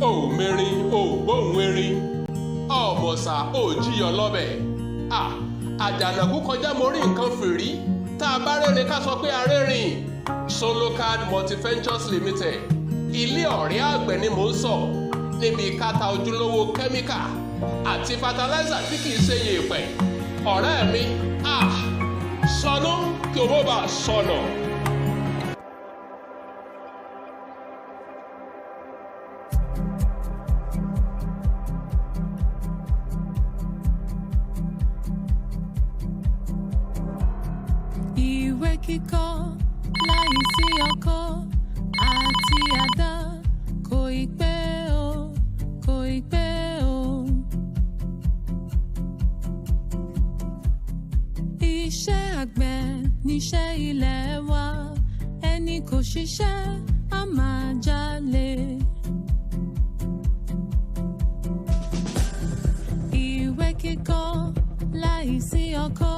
ò mẹ́rin ò gbóhùn erin ọ̀mọ̀sà ò jiyàn lọ́bẹ̀ àjànàkú kọjá mo rí nǹkan fìrí tá a bá rẹ́rìn ká sọ pé a rẹ́rìn. Solocard Multiventures Limited ilé ọ̀rẹ́ àgbẹ̀ ni mò ń sọ níbi káta ojúlówó kẹ́míkà àti fataláísà tí kìí ṣe yèèpẹ̀. ọ̀rẹ́ mi sọnù kí owó bá sọnù. Ìwé kíkọ́ láìsí ọkọ́ àti àdá kò ì pẹ́ o, kò ì pẹ́ o. Iṣẹ́ àgbẹ̀ níṣẹ́ ilẹ̀ wa, ẹni kò ṣiṣẹ́ á máa jalè. Ìwé kíkọ́ láìsí ọkọ́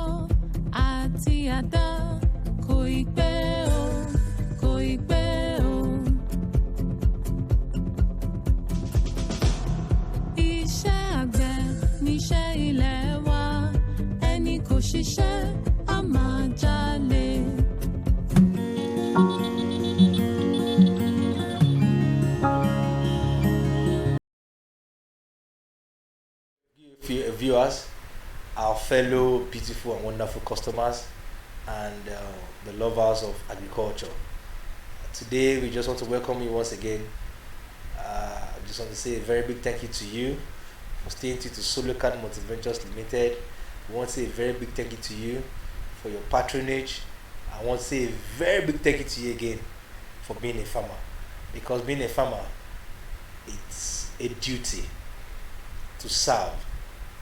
àti àdá kò ì pẹ́ o, kò ì pẹ́ o. Iṣẹ́ àgbẹ̀ níṣẹ́ ilẹ̀ wa, ẹni kò ṣiṣẹ́ á máa jalè. Viewers, our fellow beautiful and wonderful customers, and the lovers of agriculture. Today we just want to welcome you once again. I just want to say a very big thank you to you for staying tuned to Solocard Multiventures Limited. We want to say a very big thank you to you for your patronage. I want to say a very big thank you to you again for being a farmer, because being a farmer, it's a duty to serve,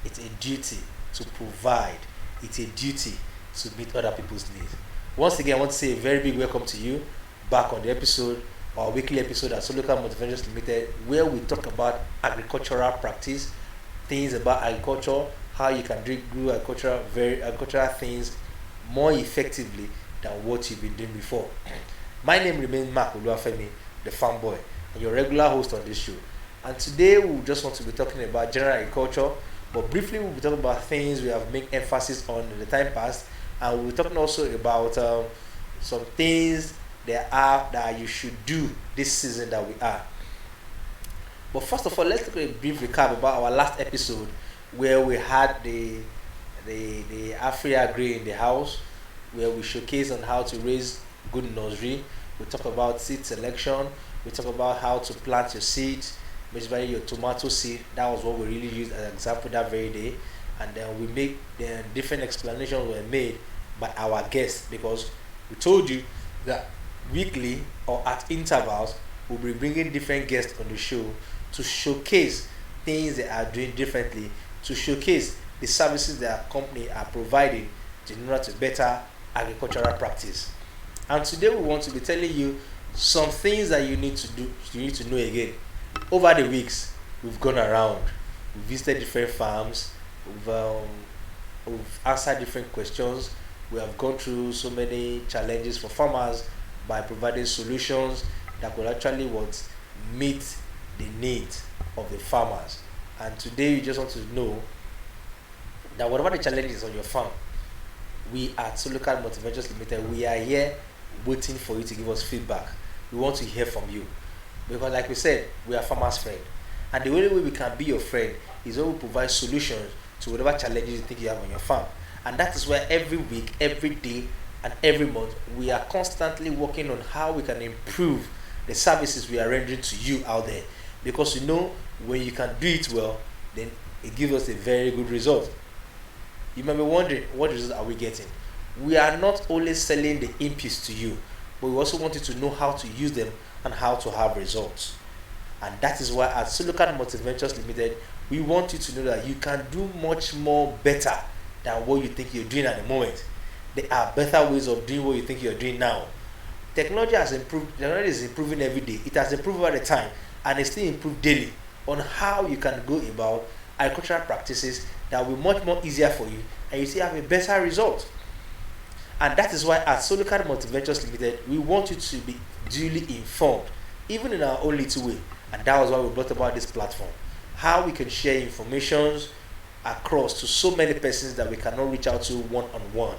it's a duty to provide, it's a duty to meet other people's needs. Once again, I want to say a very big welcome to you back on the episode, our weekly episode at Solocard Multiventures Limited, where we talk about agricultural practice, things about agriculture, how you can do agricultural things more effectively than what you've been doing before. My name remains Mark Oluwafemi, the farm boy, and your regular host on this show. And today we just want to be talking about general agriculture, but briefly we'll be talking about things we have made emphasis on in the time past, and we'll be talking also about some things that you should do this season that we are. But first of all, let's take a brief recap about our last episode, where we had the Afri-Agri in the house, where we showcase on how to raise good nursery. We talk about seed selection. We talk about how to plant your seeds, especially your tomato seed. That was what we really used as an example that very day. And then we make the different explanations were made by our guests, because we told you that weekly or at intervals we'll be bringing different guests on the show to showcase things they are doing differently, to showcase the services that our company are providing in order to better agricultural practice. And today we want to be telling you some things that you need to do, you need to know again. Over the weeks, we've gone around, we've visited different farms, we've answered different questions, we have gone through so many challenges for farmers by providing solutions that could actually meet the needs of the farmers. And today you just want to know that whatever the challenges on your farm, we at Solocard Multiventures Limited, we are here waiting for you to give us feedback. We want to hear from you, because like we said, we are farmers' friend, and the only way we can be your friend is when we provide solutions to whatever challenges you think you have on your farm. And that is why every week, every day, and every month we are constantly working on how we can improve the services we are rendering to you out there, because you know, when you can do it well, then it gives us a very good result. You might be wondering, what results are we getting? We are not only selling the inputs to you, but we also want you to know how to use them and how to have results. And that is why at Solocard Multiventures Limited, we want you to know that you can do much more better than what you think you're doing at the moment. There are better ways of doing what you think you're doing now. Technology has improved, technology is improving every day. It has improved over the time, and it's still improved daily on how you can go about agricultural practices that will be much more easier for you, and you still have a better result. And that is why at Solocard Multiventures Limited, we want you to be duly informed, even in our own little way. And that was why we brought about this platform. How we can share information across to so many persons that we cannot reach out to one-on-one.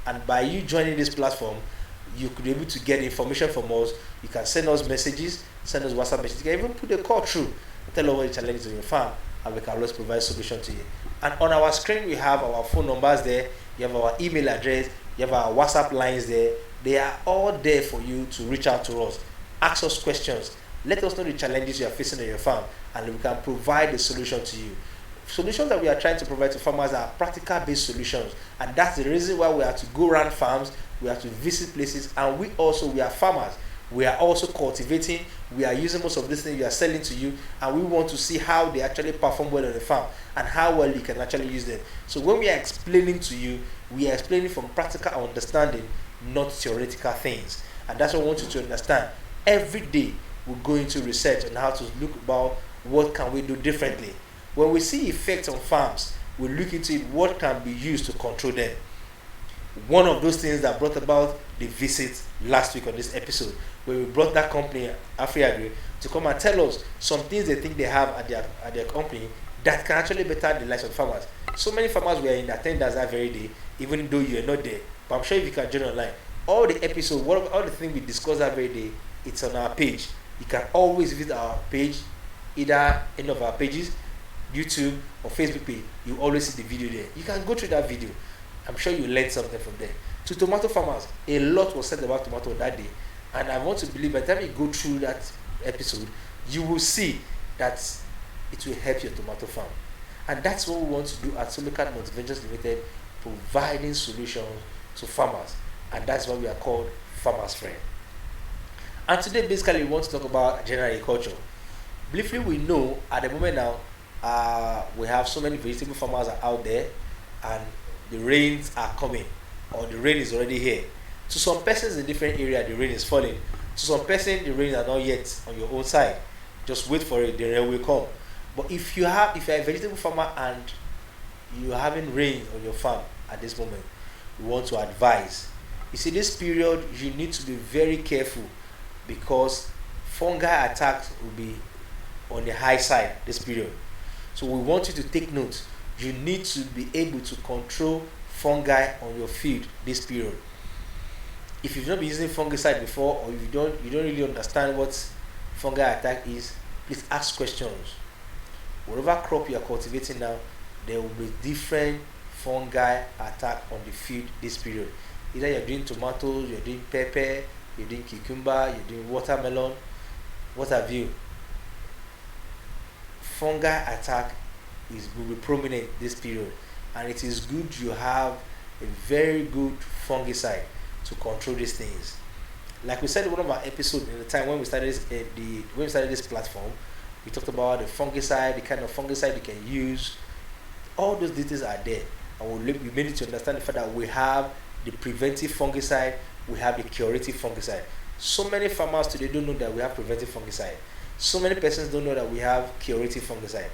And by you joining this platform, you could be able to get information from us. You can send us messages, send us WhatsApp messages. You can even put a call through, tell us what the challenges in your farm, and we can always provide solution to you. And on our screen, we have our phone numbers there. You have our email address. You have our WhatsApp lines there. They are all there for you to reach out to us. Ask us questions. Let us know the challenges you are facing in your farm, and we can provide a solution to you. Solutions that we are trying to provide to farmers are practical-based solutions, and that's the reason why we have to go around farms, we have to visit places, and we are farmers. We are also cultivating. We are using most of these things we are selling to you, and we want to see how they actually perform well on the farm and how well you can actually use them. So when we are explaining to you, we are explaining from practical understanding, not theoretical things. And that's what I want you to understand. Every day we go into research on how to look about what can we do differently. When we see effects on farms, we look into it, what can be used to control them. One of those things that brought about the visit last week on this episode, where we brought that company, AfriAgri, to come and tell us some things they think they have at their company that can actually better the lives of farmers. So many farmers were in attendance that very day, even though you are not there. But I'm sure if you can join online, all the episodes, all the things we discussed that very day, it's on our page. You can always visit our page, either any of our pages, YouTube or Facebook page. You always see the video there. You can go through that video. I'm sure you learned something from there. To tomato farmers, a lot was said about tomato that day, and I want to believe by the time you go through that episode, you will see that it will help your tomato farm. And that's what we want to do at Solucat Multiventures Limited, providing solutions to farmers, and that's why we are called Farmers Friend. And today basically we want to talk about general agriculture. Briefly, we know at the moment now we have so many vegetable farmers are out there, and the rains are coming, or the rain is already here. To some persons in different area, the rain is falling. To some persons, the rain are not yet on your own side. Just wait for it, the rain will come. But if you are a vegetable farmer and you are having rain on your farm at this moment, we want to advise. You see, this period you need to be very careful, because fungal attacks will be on the high side this period. So we want you to take note. You need to be able to control fungi on your field this period. If you've not been using fungicide before, or if you don't really understand what fungal attack is, please ask questions. Whatever crop you are cultivating now, there will be different fungi attack on the field this period. Either you're doing tomatoes, you're doing pepper, you're doing cucumber, you're doing watermelon, what have you. Fungal attack will be prominent this period, and it is good you have a very good fungicide to control these things. Like we said in one of our episodes in the time when we started this platform, we talked about the fungicide, the kind of fungicide you can use. All those details are there, and we made it to understand the fact that we have the preventive fungicide, we have the curative fungicide. So many farmers today don't know that we have preventive fungicide. So many persons don't know that we have curative fungicide.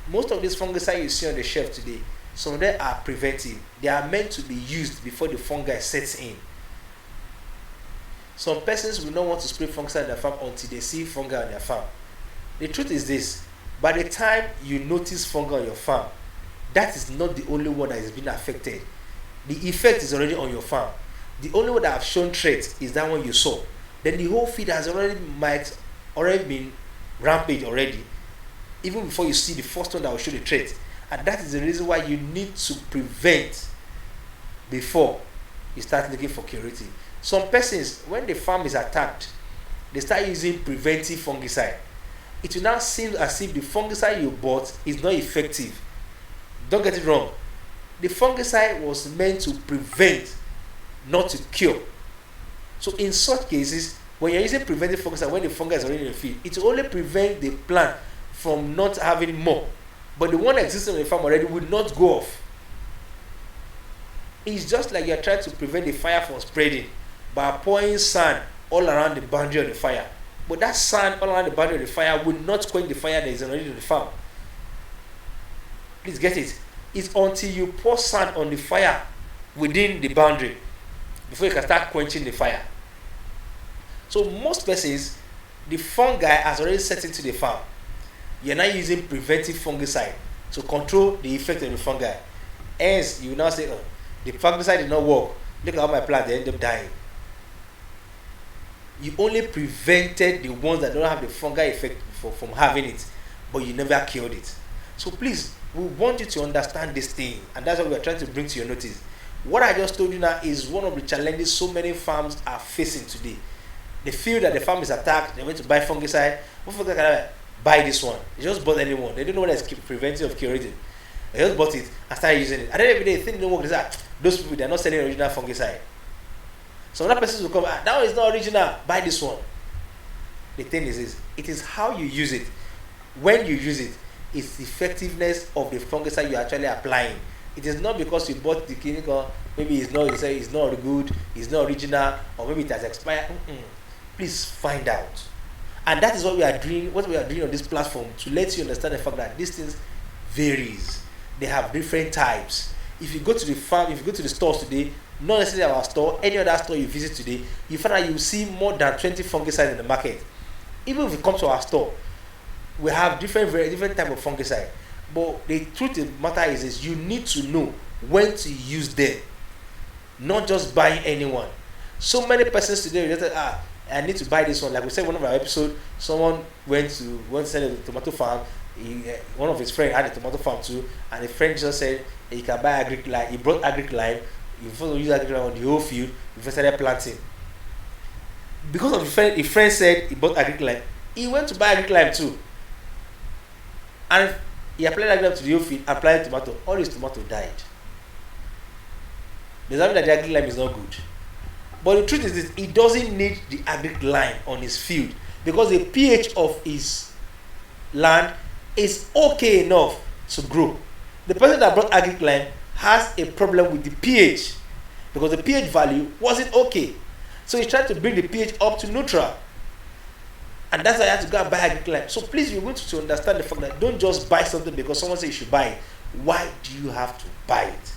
Most of these fungicide you see on the shelf today, some of them are preventive. They are meant to be used before the fungi sets in. Some persons will not want to spray fungicide on their farm until they see fungi on their farm. The truth is this: by the time you notice fungi on your farm, that is not the only one that is being affected. The effect is already on your farm. The only one that have shown traits is that one you saw. Then the whole field has already been rampage already, even before you see the first one that will show the trait. And that is the reason why you need to prevent before you start looking for curative. Some persons, when the farm is attacked, they start using preventive fungicide. It will now seem as if the fungicide you bought is not effective. Don't get it wrong. The fungicide was meant to prevent, not to cure. So in such cases, when you're using preventive fungicide, when the fungi is already in the field, it will only prevent the plant from not having more. But the one existing on the farm already will not go off. It's just like you're trying to prevent the fire from spreading by pouring sand all around the boundary of the fire. But that sand all around the boundary of the fire will not quench the fire that is already on the farm. Please get it. It's until you pour sand on the fire within the boundary before you can start quenching the fire. So most persons, the fungi has already set into the farm. You're now using preventive fungicide to control the effect of the fungi. Hence, you now say, oh, the fungicide did not work. Look at how my plant, they end up dying. You only prevented the ones that don't have the fungi effect from having it, but you never cured it. So please, we want you to understand this thing, and that's what we are trying to bring to your notice. What I just told you now is one of the challenges so many farms are facing today. They feel that the farm is attacked, they went to buy fungicide. What fungicide can I buy? This one. They just bought anyone. They don't know what is preventive of curative. They just bought it and started using it. And then every day they think they don't work. They say, those people, they're not selling original fungicide. So another person will come, that one is not original, buy this one. The thing is this, it is how you use it. When you use it, it's the effectiveness of the fungicide you're actually applying. It is not because you bought the chemical, maybe it's not good, it's not original, or maybe it has expired. Please find out. And that is what we are doing on this platform, to let you understand the fact that these things varies. They have different types. If you go to the farm, if you go to the stores today, not necessarily our store, any other store you visit today, you find that you see more than 20 fungicides in the market. Even if you come to our store, we have different type of fungicide. But the truth of the matter is you need to know when to use them, not just buying anyone. So many persons today just say, I need to buy this one. Like we said in one of our episodes, someone went to sell a tomato farm. One of his friends had a tomato farm too, and the friend just said he can buy agric lime. He brought agric lime. He first used agric lime on the whole field. He first started planting. Because of the friend said he bought agric lime, he went to buy agric lime too, and he applied agric lime to the whole field, applied tomato. All his tomato died. Does that mean that the agric lime is not good? But the truth is this, he doesn't need the agric lime on his field, because the pH of his land is okay enough to grow. The person that brought agric lime has a problem with the pH, because the pH value wasn't okay. So he tried to bring the pH up to neutral, and that's why I had to go and buy agric lime. So please, you're going to understand the fact that don't just buy something because someone says you should buy it. Why do you have to buy it?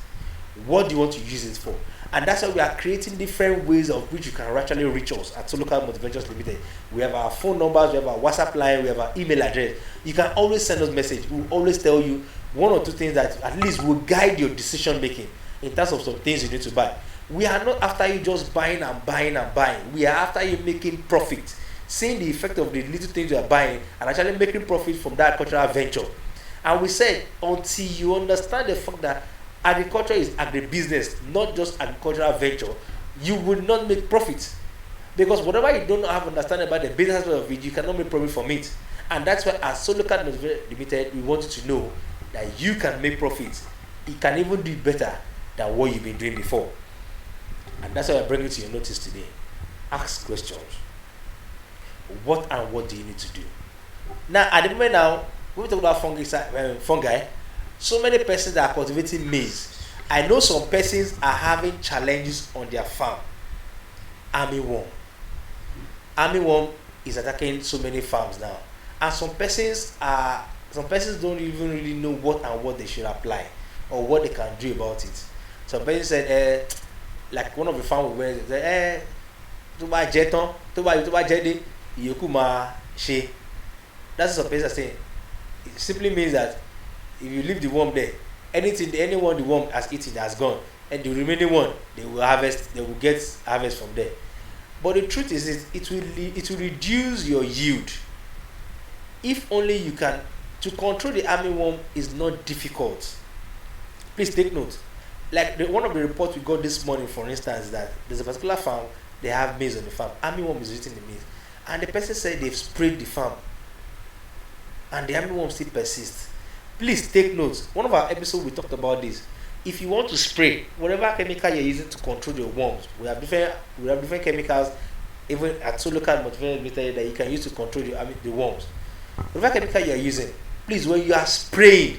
What do you want to use it for? And that's why we are creating different ways of which you can actually reach us at Solocal Multiventures Limited. We have our phone numbers, we have our WhatsApp line, we have our email address. You can always send us message. We'll always tell you one or two things that at least will guide your decision making in terms of some things you need to buy. We are not after you just buying and buying and buying. We are after you making profit, seeing the effect of the little things you are buying and actually making profit from that agricultural venture. And we said, until you understand the fact that agriculture is agribusiness, not just agricultural venture, you will not make profit. Because whatever you don't have understanding about the business of it, you cannot make profit from it. And that's why as Solocal Multiventures Limited, we want you to know that you can make profit. You can even do better than what you've been doing before. And that's why I bring it to your notice today. Ask questions. What do you need to do? Now, at the moment now, when we talk about fungi, so many persons that are cultivating maize. I know some persons are having challenges on their farm. Armyworm. Armyworm is attacking so many farms now. And some persons don't even really know what they should apply or what they can do about it. Some persons said, like one of the farm we went, said, tó bá jẹ tán, tó bá jẹ dé, ìyókù máa ṣe. That's what some persons are saying. It simply means that if you leave the worm there, anyone the worm has eaten has gone, and the remaining one they will get harvest from there. But the truth is, it will reduce your yield. If only you can. To control the armyworm is not difficult. Please take note. Like one of the reports we got this morning, for instance, that there's a particular farm, they have maize on the farm. Armyworm is eating the maize, and the person said they've sprayed the farm, and the armyworm still persists. Please take note. One of our episodes we talked about this. If you want to spray whatever chemical you're using to control your worms, we have different chemicals, even at Solocal Multiventures Limited, that you can use to control the worms. Whatever chemical you're using, please, when you are spraying,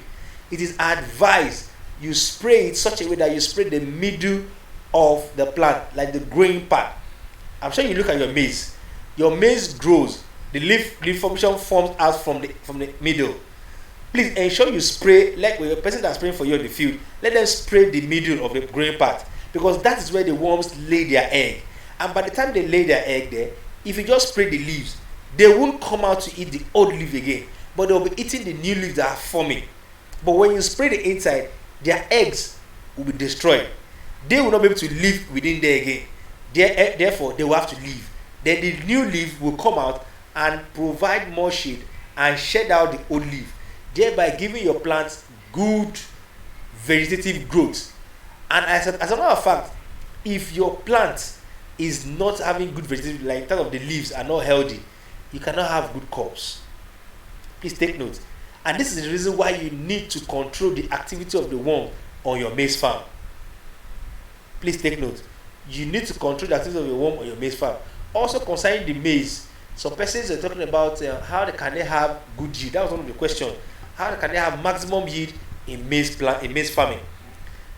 it is advised you spray it such a way that you spray the middle of the plant, like the growing part. I'm sure you look at your maize. Your maize grows, the leaf formation forms out from the middle. Please ensure you spray, like with a person that's spraying for you in the field, let them spray the middle of the growing part, because that is where the worms lay their egg. And by the time they lay their egg there, if you just spray the leaves, they won't come out to eat the old leaf again, but they'll be eating the new leaves that are forming. But when you spray the inside, their eggs will be destroyed. They will not be able to live within there again. Therefore, they will have to leave. Then the new leaf will come out and provide more shade and shed out the old leaf, thereby giving your plants good vegetative growth. And as a matter of fact, if your plant is not having good vegetative, like in terms of the leaves are not healthy, you cannot have good crops. Please take note. And this is the reason why you need to control the activity of the worm on your maize farm. Please take note. You need to control the activity of the worm on your maize farm. Also concerning the maize, some persons are talking about how can they have good yield. That was one of the questions. How can they have maximum yield in maize farming?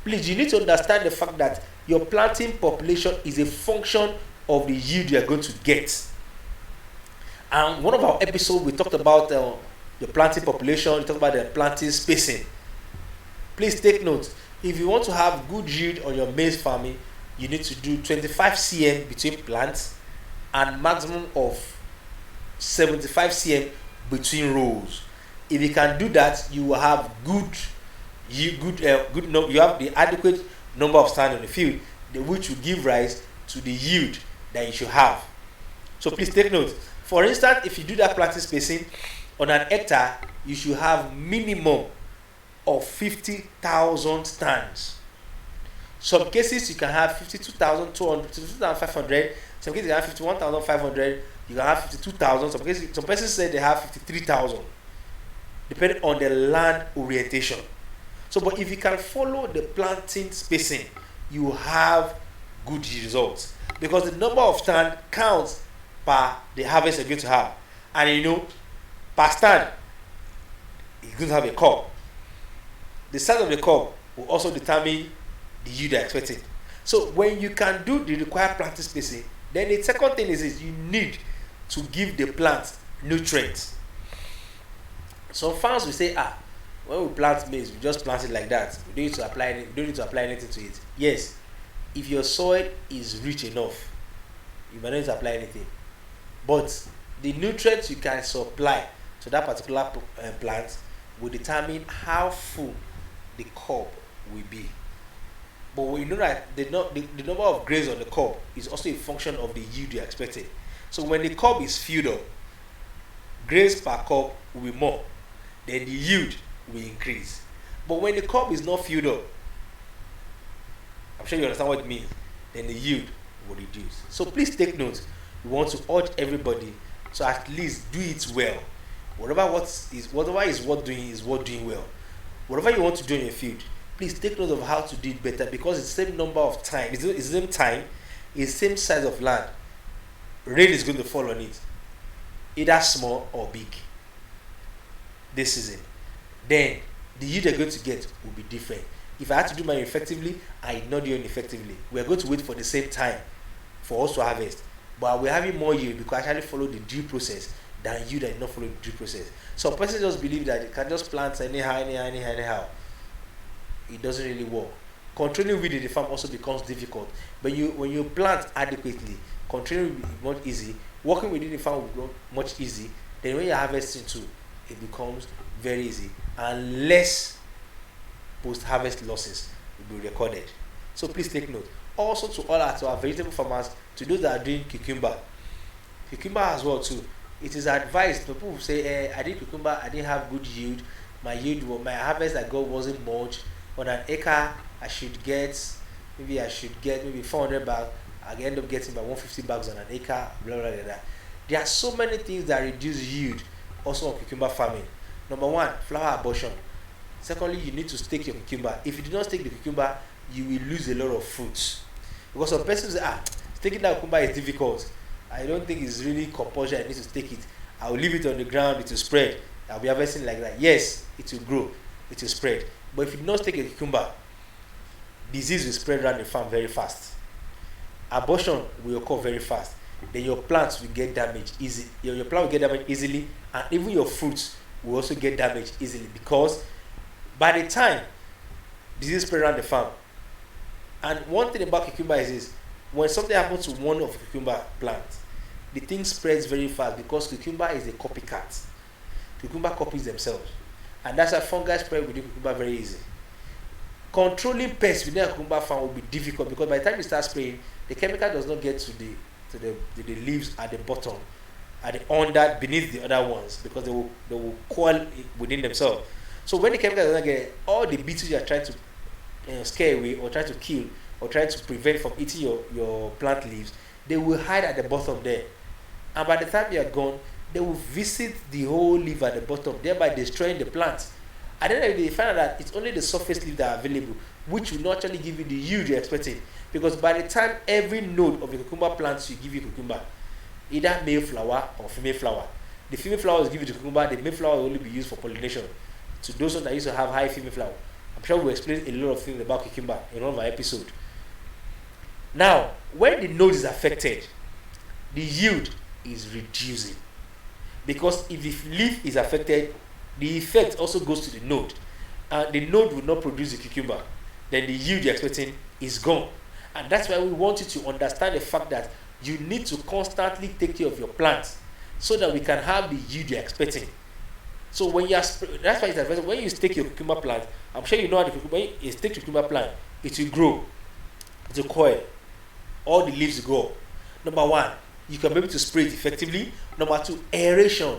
Please, you need to understand the fact that your planting population is a function of the yield you are going to get. And one of our episodes, we talked about the planting population, we talked about the planting spacing. Please take note. If you want to have good yield on your maize farming, you need to do 25 cm between plants and maximum of 75 cm between rows. If you can do that, you will have you have the adequate number of stands on the field, which will give rise to the yield that you should have. So please take note. For instance, if you do that planting spacing on an hectare, you should have minimum of 50,000 stands. Some cases you can have 52,200, 52,500. Some cases you have 51,500. You can have 52,000. Some places say they have 53,000, depending on the land orientation. So, but if you can follow the planting spacing, you have good results, because the number of stand counts per the harvest you're going to have, and per stand you're going to have a cob. The size of the cob will also determine the yield you're expecting. So when you can do the required planting spacing, then the second thing is you need to give the plant nutrients. Some farmers will say, when we plant maize, we just plant it like that. We don't need to apply anything to it. Yes, if your soil is rich enough, you might not need to apply anything. But the nutrients you can supply to that particular plant will determine how full the cob will be. But we know that the number of grains on the cob is also a function of the yield you're expecting. So when the cob is filled up, grains per cob will be more, then the yield will increase. But when the cob is not filled up, I'm sure you understand what it means, then the yield will reduce. So please take note. We want to urge everybody to at least do it well. Whatever is worth doing is worth doing well. Whatever you want to do in your field, please take note of how to do it better, because it's the same number of time, it's the same time, it's the same size of land. Rain is going to fall on it, either small or big, this season. Then the yield you're going to get will be different. If I had to do mine effectively, I did not do it effectively. We are going to wait for the same time for us to harvest, but we're having more yield because I actually follow the due process than you that did not follow the due process. So person just believe that you can just plant anyhow. It doesn't really work. Controlling weed in the farm also becomes difficult. But when you plant adequately, controlling will be much easy. Working within the farm will be much easy. Then when you're harvesting too, it becomes very easy, and less post-harvest losses will be recorded. So please take note. Also to our vegetable farmers, to those that are doing cucumber as well too, it is advised. People will say, I did cucumber, I didn't have good yield. My harvest I got wasn't much. On an acre, I should get maybe 400 bags. I end up getting about 150 bags on an acre. Blah blah blah. There are so many things that reduce yield also on cucumber farming. Number one, flower abortion. Secondly, you need to stake your cucumber. If you do not stake the cucumber, you will lose a lot of fruits. Because some persons say, staking that cucumber is difficult. I don't think it's really compulsory. I need to stake it. I will leave it on the ground. It will spread. I'll be harvesting like that. Yes, it will grow. It will spread. But if you do not stake a cucumber, disease will spread around the farm very fast. Abortion will occur very fast. Then your plants will get damaged easily. Your plant will get damaged easily, and even your fruits will also get damaged easily, because by the time disease spread around the farm. And one thing about cucumber is this: when something happens to one of the cucumber plants, the thing spreads very fast because cucumber is a copycat. Cucumber copies themselves, and that's why fungi spread within cucumber very easy. Controlling pests within a cucumber farm will be difficult because by the time you start spraying, the chemical does not get to the leaves at the bottom, at the under beneath the other ones, because they will coil within themselves. So when the chemical does not get, all the beetles you are trying to scare away or try to kill or try to prevent from eating your plant leaves, they will hide at the bottom there, and by the time you are gone, they will visit the whole leaf at the bottom, thereby destroying the plant. And then they find out that it's only the surface leaves that are available, which will not actually give you the yield you're expecting, because by the time every node of the cucumber plants will give you cucumber, either male flower or female flower. The female flowers give you the cucumber, the male flower will only be used for pollination. To those ones that used to have high female flower, I'm sure we'll explain a lot of things about cucumber in one of our episodes. Now, when the node is affected, the yield is reducing, because if the leaf is affected, the effect also goes to the node, and the node will not produce the cucumber. Then the yield you're expecting is gone, and that's why we want you to understand the fact that you need to constantly take care of your plants so that we can have the yield you're expecting. So when you are, that's why it's advisable when you take your cucumber plant. I'm sure you know how the cucumber, when you take cucumber plant, it will grow, it will coil, all the leaves will go. Number one, you can be able to spray it effectively. Number two, aeration.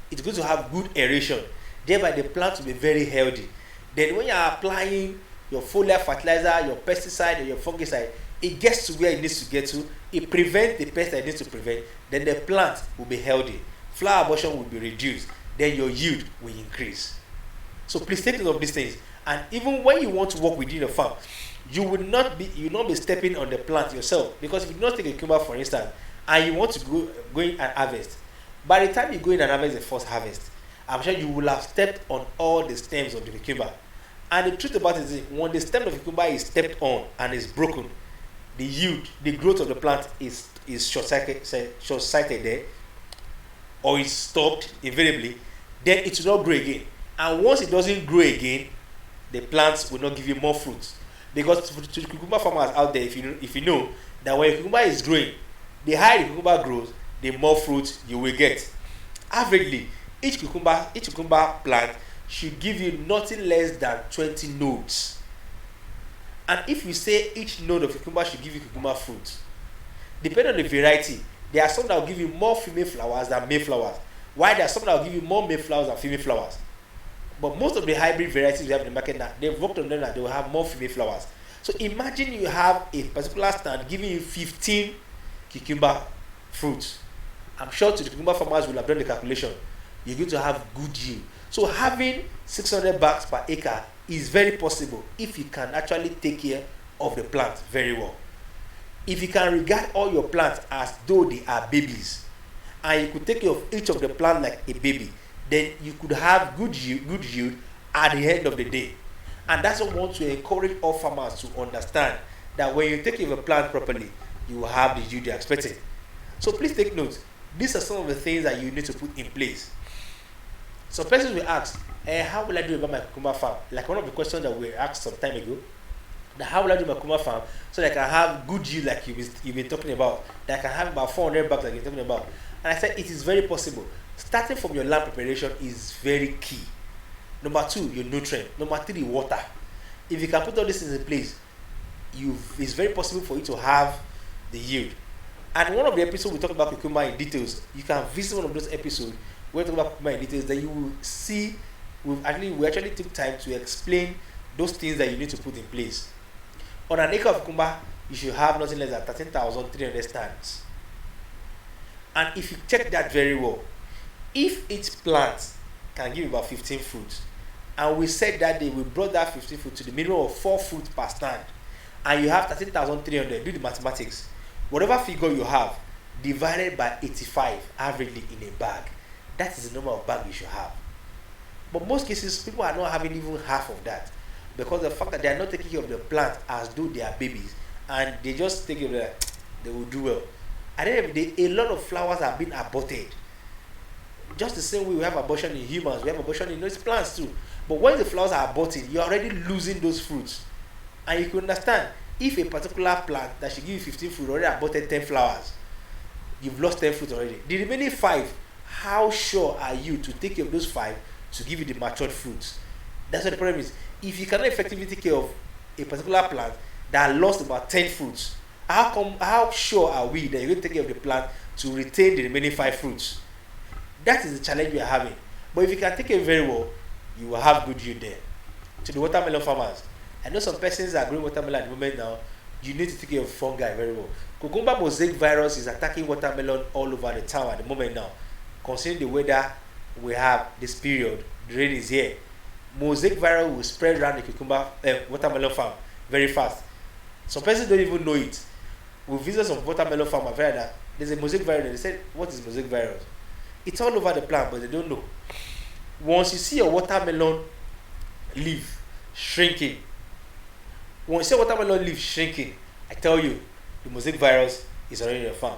It's going to have good aeration, thereby the plant will be very healthy. Then when you are applying your foliar fertilizer, your pesticide, or your fungicide, it gets to where it needs to get to. It prevents the pest that it needs to prevent. Then the plant will be healthy. Flower abortion will be reduced. Then your yield will increase. So please take note of these things. And even when you want to work within a farm, you will not be stepping on the plant yourself, because if you do not take a cucumber, for instance, and you want to go in and harvest, by the time you go in and harvest the first harvest, I'm sure you will have stepped on all the stems of the cucumber. And the truth about it is, when the stem of the cucumber is stepped on and is broken, the yield, the growth of the plant is short-sighted there, or is stopped invariably. Then it will not grow again. And once it doesn't grow again, the plants will not give you more fruits. Because to the cucumber farmers out there, if you know that when a cucumber is growing, the higher the cucumber grows, the more fruit you will get. Averagely, each cucumber plant should give you nothing less than 20 nodes. And if you say each node of cucumber should give you cucumber fruit, depending on the variety, there are some that will give you more female flowers than male flowers, while there are some that will give you more male flowers than female flowers. But most of the hybrid varieties we have in the market now, they've worked on them that they will have more female flowers. So imagine you have a particular stand giving you 15 cucumber fruits. I'm sure to the cucumber farmers will have done the calculation. You're going to have good yield. So having 600 bags per acre is very possible if you can actually take care of the plant very well. If you can regard all your plants as though they are babies, and you could take care of each of the plant like a baby, then you could have good yield at the end of the day. And that's what we want to encourage all farmers to understand, that when you take care of a plant properly, you will have the yield you're expecting. So please take note. These are some of the things that you need to put in place. So persons will ask, how will I do about my cucumber farm? Like one of the questions that we asked some time ago, that how will I do my cucumber farm so that I can have good yield like you've been talking about, that I can have about 400 bags like you're talking about. And I said it is very possible. Starting from your land preparation is very key. Number two, your nutrient. Number three, water. If you can put all these things in place, it's very possible for you to have the yield. And one of the episodes we talk about cucumber in details, you can visit one of those episodes where we talk about cucumber in details, then you will see we actually took time to explain those things that you need to put in place. On an acre of cucumber, you should have nothing less than 13,300 stands. And if you check that very well, if each plant can give about 15 fruits, and we said that day we brought that 15 fruit to the minimum of 4 fruits per stand, and you have 13,300, do the mathematics. Whatever figure you have divided by 85 averagely in a bag, that is the number of bags you should have. But most cases, people are not having even half of that, because the fact that they are not taking care of the plant as though they are babies, and they just think of that they will do well. At the end of the day, a lot of flowers are being aborted. Just the same way we have abortion in humans, we have abortion in those plants too. But when the flowers are aborted, you're already losing those fruits. And you can understand, if a particular plant that should give you 15 fruit already aborted 10 flowers, you've lost 10 fruits already. The remaining 5, how sure are you to take care of those 5 to give you the matured fruits? That's what the problem is. If you cannot effectively take care of a particular plant that lost about 10 fruits, how sure are we that you're going to take care of the plant to retain the remaining 5 fruits? That is the challenge we are having. But if you can take it very well, you will have good yield there. To the watermelon farmers, I know some persons are growing watermelon at the moment now. You need to take care of fungi very well. Cucumber mosaic virus is attacking watermelon all over the town at the moment now. Considering the weather we have this period, the rain is here. Mosaic virus will spread around the cucumber watermelon farm very fast. Some persons don't even know it. We visit some watermelon farm. I've heard that there's a mosaic virus. They said, "What is mosaic virus?" It's all over the plant, but they don't know. Once you see a watermelon leaf shrinking, once you see a watermelon leaf shrinking, I tell you, the mosaic virus is already in your farm.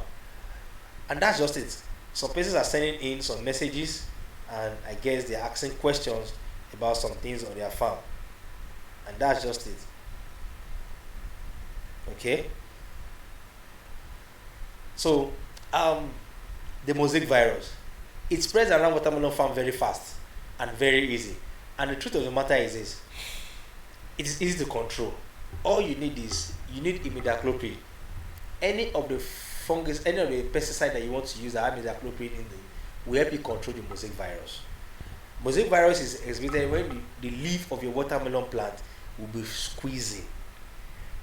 And that's just it. Some persons are sending in some messages, and I guess they're asking questions about some things on their farm. And that's just it. Okay? So, the mosaic virus, it spreads around watermelon farm very fast and very easy. And the truth of the matter is this: it is easy to control. All you need is imidacloprid. Any of the fungus, any of the pesticide that you want to use that have imidacloprid in it will help you control the mosaic virus. Mosaic virus is exhibited when the leaf of your watermelon plant will be squeezing.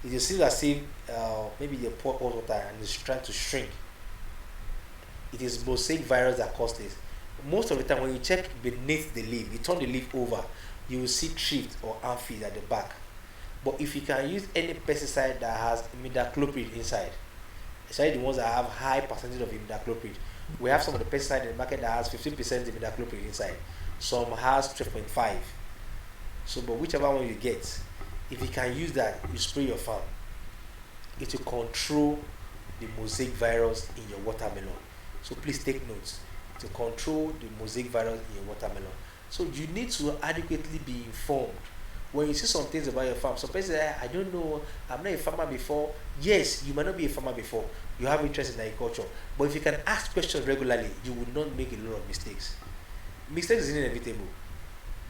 It is still as if maybe you pour hot water and it's trying to shrink. It is mosaic virus that causes this. Most of the time when you check beneath the leaf, you turn the leaf over, you will see thrift or aphid at the back. But if you can use any pesticide that has imidacloprid inside, especially the ones that have high percentage of imidacloprid, we have some of the pesticide in the market that has 15% imidacloprid inside. Some has 12.5. So, but whichever one you get, if you can use that, you spray your farm, it will control the mosaic virus in your watermelon. So please take notes to control the mosaic virus in your watermelon. So you need to adequately be informed. When you see some things about your farm, some people say, I don't know, I'm not a farmer before. Yes, you might not be a farmer before. You have interest in agriculture. But if you can ask questions regularly, you will not make a lot of mistakes. Mistakes is inevitable.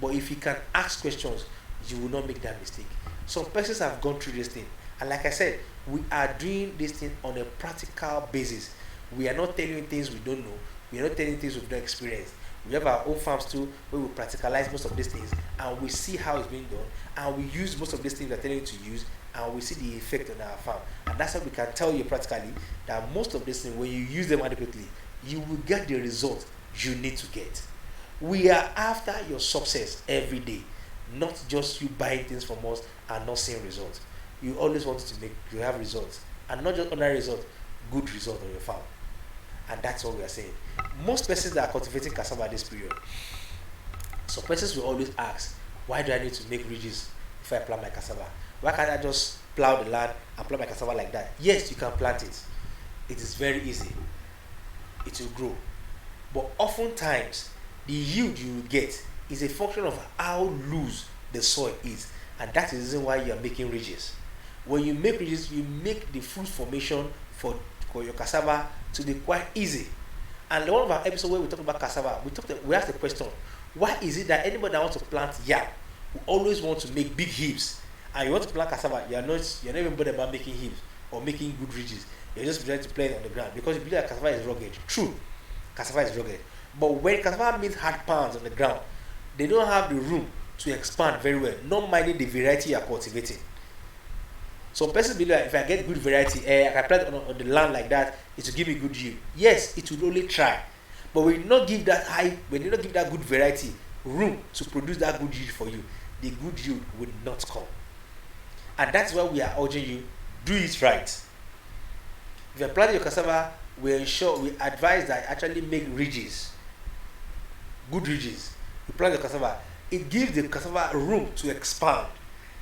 But if you can ask questions, you will not make that mistake. Some persons have gone through this thing. And like I said, we are doing this thing on a practical basis. We are not telling you things we don't know. We are not telling you things we've not experienced. We have our own farms too, where we practicalize most of these things, and we see how it's being done, and we use most of these things we're telling you to use, and we see the effect on our farm. And that's how we can tell you practically that most of these things, when you use them adequately, you will get the result you need to get. We are after your success every day, not just you buying things from us and not seeing results. You always want to have results, and not just ordinary results, good results on your farm. And that's what we are saying. Most persons that are cultivating cassava this period, some persons will always ask, why do I need to make ridges if I plant my cassava? Why can't I just plow the land and plant my cassava like that? Yes, you can plant it. It is very easy. It will grow. But oftentimes, the yield you will get is a function of how loose the soil is. And that is the reason why you are making ridges. When you make ridges, you make the fruit formation for your cassava to be quite easy. And one of our episodes where we talk about cassava, we asked the question, why is it that anybody that wants to plant yam will always want to make big heaps, and you want to plant cassava, you're not even bothered about making heaps or making good ridges. You're just trying to plant it on the ground because you believe that cassava is rugged. True, cassava is rugged. But when cassava meets hard pounds on the ground, they don't have the room to expand very well, not minding the variety you are cultivating. Some persons believe that if I get good variety, I can plant on the land like that, it will give me good yield. Yes, it will only try. But when you not give that good variety room to produce that good yield for you, the good yield will not come. And that's why we are urging you, do it right. If you're planting your cassava, we advise that actually make ridges. Good ridges. You plant the cassava, it gives the cassava room to expand.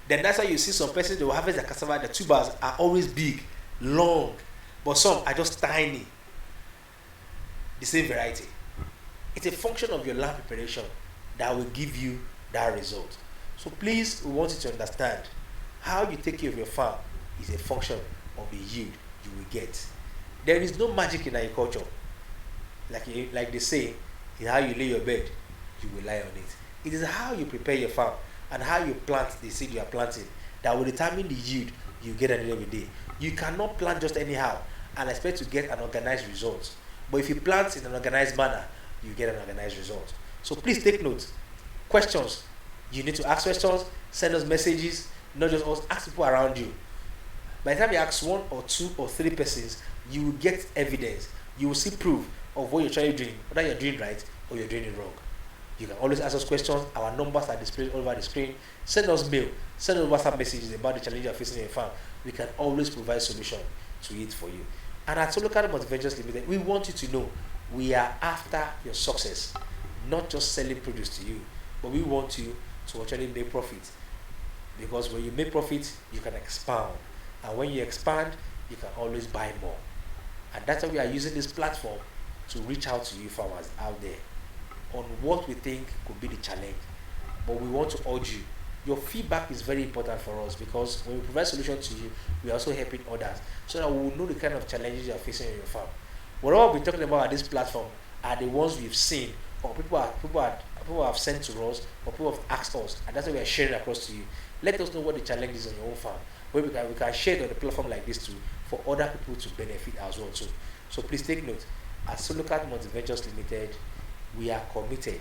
Then that's why you see some persons, they will harvest the cassava, the tubers are always big, long, but some are just tiny. The same variety. It's a function of your land preparation that will give you that result. So please, we want you to understand how you take care of your farm is a function of the yield you will get. There is no magic in agriculture. Like they say, it's how you lay your bed, you will lie on it. It is how you prepare your farm and how you plant the seed you are planting that will determine the yield you get at the end of the day. You cannot plant just anyhow and expect to get an organized result. But if you plant in an organized manner, you get an organized result. So please take note. Questions. You need to ask questions, send us messages, not just us, ask people around you. By the time you ask 1 or 2 or 3 persons, you will get evidence. You will see proof of what you're trying to do, whether you're doing right or you're doing it wrong. You can always ask us questions. Our numbers are displayed all over the screen. Send us mail, send us WhatsApp messages about the challenge you're facing in your farm. We can always provide solution to it for you. And at Solocard Multiventures Limited, we want you to know we are after your success, not just selling produce to you, but we want you to actually make profit. Because when you make profit, you can expand. And when you expand, you can always buy more. And that's why we are using this platform to reach out to you farmers out there on what we think could be the challenge. But we want to urge you. Your feedback is very important for us because when we provide solutions to you, we are also helping others so that we will know the kind of challenges you are facing in your farm. Whatever we're talking about at this platform are the ones we've seen or people have sent to us or people have asked us, and that's why we are sharing across to you. Let us know what the challenge is on your own farm. Where we can share it on a platform like this too for other people to benefit as well too. So please take note. At Solocard Multiventures Limited, we are committed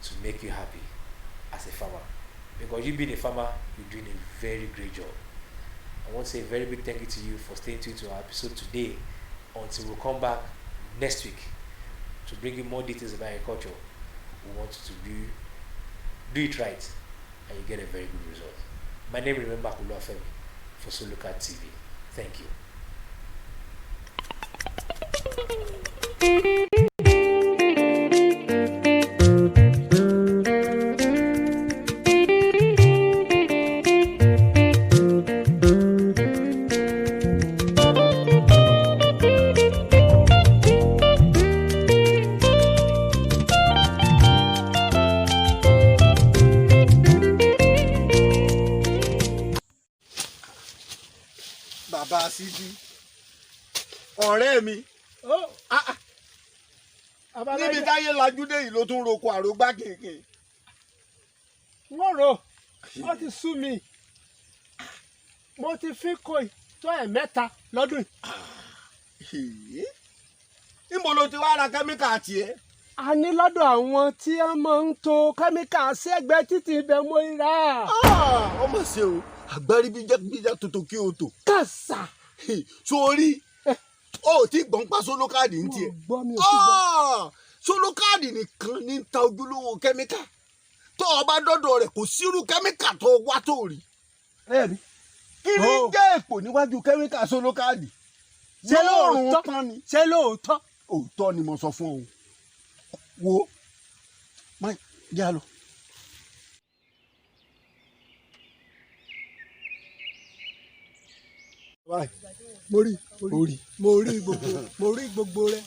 to make you happy as a farmer. Because you being a farmer, you're doing a very great job. I want to say a very big thank you to you for staying tuned to our episode today until we'll come back next week to bring you more details about agriculture. We want you to do it right and you get a very good result. My name is Oluwafemi for Solocard TV. Thank you. Bàbá Sídí ọ̀rẹ́ mi níbi táyé lajúdé yìí ló tún roko àrògbá kéèké. wọ́n rò ó ti sú mi mo ti fi kó tó ẹ̀mẹ́ta lọ́dún yìí. Níbo ló ti wá ra kẹ́míkà tiẹ̀? a ní lọ́dọ̀ àwọn tí wọ́n máa ń to kẹ́míkà sẹ́gbẹ́ títí ibẹ̀ mo rà. ọmọ ṣe o àgbárí bíjá tuntun kí o tò. kàṣà. sórí o ti gbọ́n pa Solocard ń tiẹ̀. Solocard nìkan ní ta ojúlówó kẹ́míkà tó o bá dọ́dọ̀ rẹ̀ kò sírú kẹ́míkà tó wá tó rí. kí ni jẹ́ èpò níwájú kẹ́míkà Solocard? ṣé lóòótọ́? òótọ́ ni mo sọ fún ọ. wo má yá lọ. mo rí gbogbo rẹ.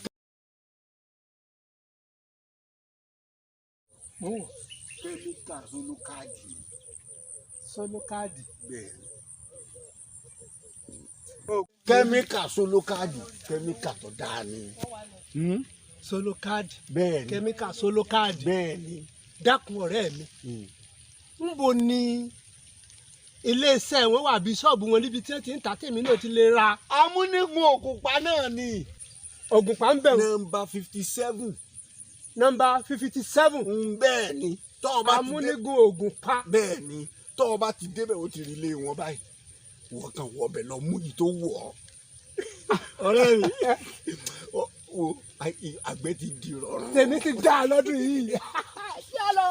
kẹ́míkà Solocard. bẹ́ẹ̀ kẹ́míkà Solocard kẹ́míkà tó dáa ni. Solocard. bẹ́ẹ̀ ni kẹ́míkà Solocard. bẹ́ẹ̀ ni. dákun ọ̀rẹ́ mi níbo ni iléeṣẹ́ wọn wà bí ṣọ́ọ̀bù wọn níbi tí wọ́n ti ń ta tèmi náà ti lè ra. amúnigun ògùnpá náà ni. ògùnpá ń bẹ̀rù. nọ́mbà 57. nọ́mbà 57. bẹ́ẹ̀ ni amúnigun ògùnpá. bẹ́ẹ̀ ni tọ́ ọ bá ti débẹ̀ ó ti rí ilé wọn báyìí wọ́n kàn wọ́ ọbẹ̀ lọ mú yìí tó wù ọ́. ọ̀rẹ́ mi wo àgbẹ̀ ti di rọrùn. tèmi ti dá a lọ́dún yìí. ṣé ọ lọ.